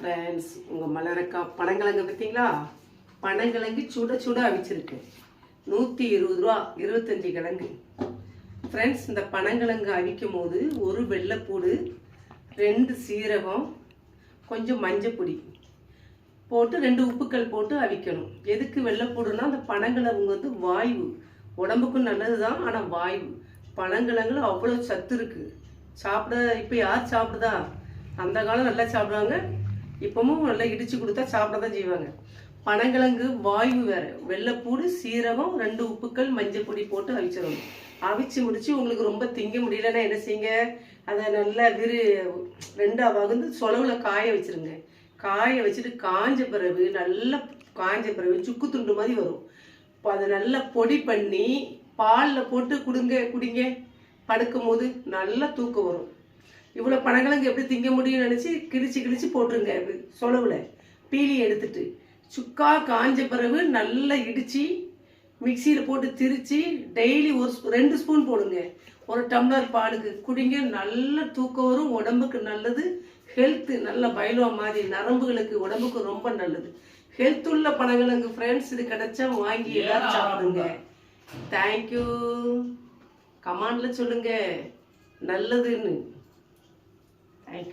Friends, உங்கள் மலரக்கா பனங்கிழங்கு பார்த்தீங்களா? பனங்கிழங்கு சுட சுட அவிச்சிருக்கு. 120 ரூபா, 25 கிழங்கு. ஃப்ரெண்ட்ஸ், இந்த பனங்கிழங்கு அவிக்கும் போது ஒரு வெள்ளைப்பூடு, 2 சீரகம், கொஞ்சம் மஞ்சப்பொடி போட்டு 2 உப்புக்கள் போட்டு அவிக்கணும். எதுக்கு வெள்ளைப்பூடுனா, அந்த பனங்கிழங்கு வந்து வாயு, உடம்புக்கும் நல்லது தான். ஆனால் வாயு, பனங்கிழங்குல அவ்வளோ சத்து இருக்குது. சாப்பிட இப்போ யார் சாப்பிடுதா? அந்த காலம் நல்லா சாப்பிடுவாங்க, இப்பவும் நல்லா இடிச்சு கொடுத்தா சாப்பிட தான் செய்வாங்க. பனங்கிழங்கு வாயு வேற. வெள்ளைப்பூடு, சீரகம், 2 உப்புக்கள், மஞ்சள் பொடி போட்டு அவிச்சிடணும். அவிச்சு முடிச்சு உங்களுக்கு ரொம்ப திங்க முடியலன்னா என்ன செய்யுங்க, அதை நல்லா 2 வகுந்து சொலவுல காய வச்சிருங்க. காய வச்சுட்டு காஞ்ச பிறகு நல்லா காஞ்ச பிறகு சுக்கு துண்டு மாதிரி வரும். இப்போ அதை நல்லா பொடி பண்ணி பாலில் போட்டு குடிங்க. படுக்கும் போது நல்லா தூக்கம் வரும். இவ்வளோ பனங்கிழங்கு எப்படி திங்க முடியும்னு நினச்சி கிழிச்சு போட்டுருங்க. சொலவில் பீலி எடுத்துட்டு சுக்கா காஞ்ச பிறகு நல்லா இடித்து மிக்சியில் போட்டு திரிச்சு டெய்லி 2 ஸ்பூன் போடுங்க. 1 டம்ளர் பாலுக்கு குடிங்க. நல்ல தூக்கம் வரும், உடம்புக்கு நல்லது. ஹெல்த்து நல்ல பைலோ மாதிரி, நரம்புகளுக்கு உடம்புக்கு ரொம்ப நல்லது. ஹெல்த் உள்ள பனங்கிழங்கு ஃப்ரெண்ட்ஸ், இது கிடைச்சா வாங்கி எல்லாரும் சாப்பிடுங்க. தேங்க்யூ. கமெண்ட்ல சொல்லுங்க நல்லதுன்னு.